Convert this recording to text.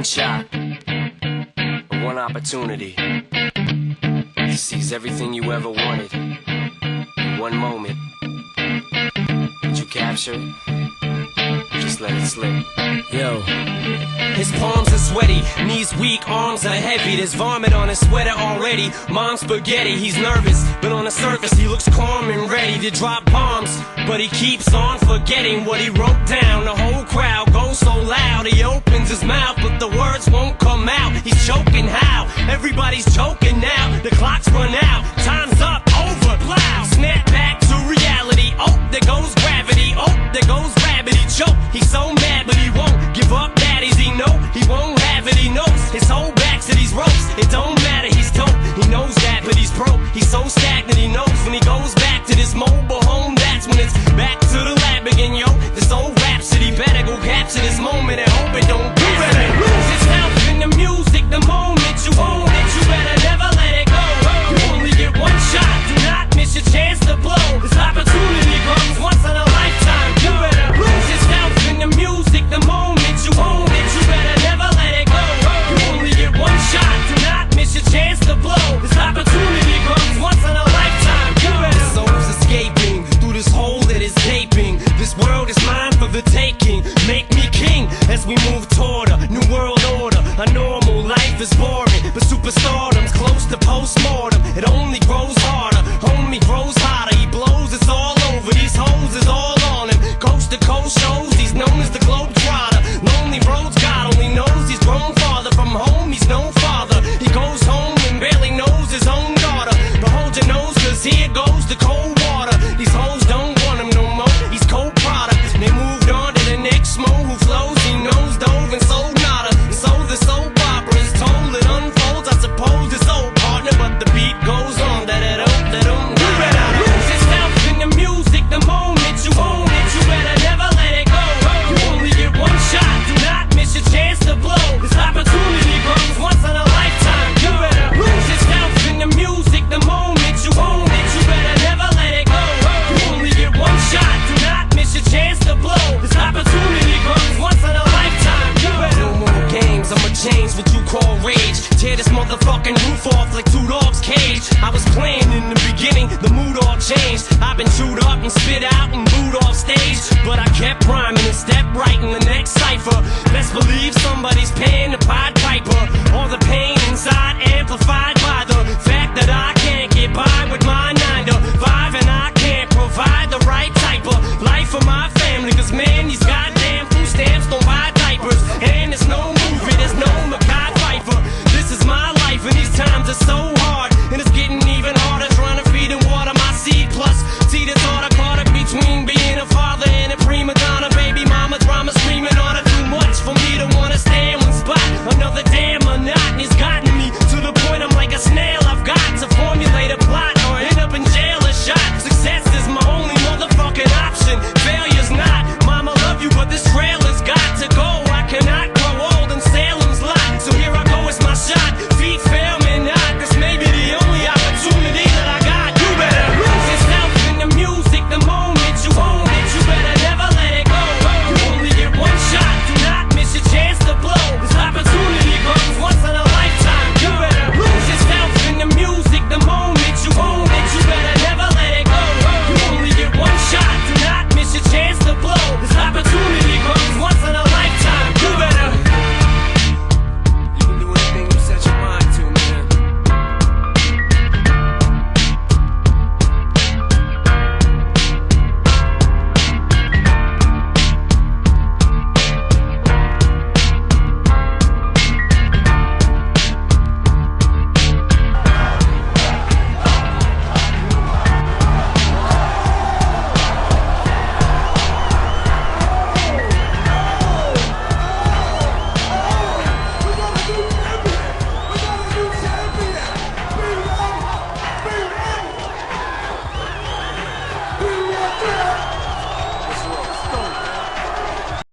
shot, one opportunity to seize everything you ever wanted in one moment. Did you capture it? Just let it slip. Yo. His palms are sweaty, knees weak, arms are heavy. There's vomit on his sweater already. Mom's spaghetti, he's nervous, but on the surface he looks calm and ready to drop bombs. But he keeps on forgetting what he wrote down. The whole crowd goes so loud, he opens his mouth, but the words won't come out. He's choking how? Everybody's choking now. The clock's run out, time's up, over, loud. Snap back to reality. Oh, there goes gravity. Oh, there goes rabbit. He choke. He's so mad, but he won't give up. Daddies, he know he won't have it. He knows his whole back to these ropes. It don't matter, he's dope. He knows that, but he's broke. He's so stagnant. He knows when he goes back to this mobile home, that's when it's back to the lab again. Yo, this old rhapsody better go capture this moment and hope it don't do it. Lose yourself in the music the moment you own it. You better never let it go. You only get one shot. Do not miss your chance to blow. This opportunity comes once in a lifetime. You better lose yourself in the music the moment you own it. You better never let it go. You only get one shot. Do not miss your chance to blow. This opportunity comes once in a lifetime. You better. The soul's escaping through this hole that is gaping. This world is mine for the taking. Make me king as we move toward a new world order. A normal life is boring, but superstardom's close to postmortem. It only grows harder, homie grows hotter. He blows, it's all over. These hoes is all on him. Coast to coast shows, he's known as the Globetrotter. Lonely roads, God only knows he's grown farther from home. He's no father. He goes home and barely knows his own daughter. But hold your nose, cause here goes the cold water. These hoes don't want him no more. He's cold product. They moved on to the next mo who flows. He knows dove and sold nada. And so the soap opera is told. It unfolds. I suppose it's old partner, but the beat goes on. You better lose yourself in the music the moment you own it. You better never let it go. You only get one shot. Do not miss your chance to blow. This opportunity comes once in a lifetime. You better lose yourself in the music the moment you own it. You better never let it go. You only get one shot. Do not miss your chance to blow. This opportunity comes once in a lifetime. You better. No more games, I'ma change what you call rage. Tear this motherfucking roof off like two dogs' cage. I was playing in the beginning, the mood all changed. I've been chewed up and spit out and booed off stage, but I kept rhyming and stepped right in the next cipher. Best believe somebody's paying the Pied Piper. All the pain inside amplified by the fact that I can't get by with my 9 to 5, and I can't provide the right type of life for my family. Cause man, these guys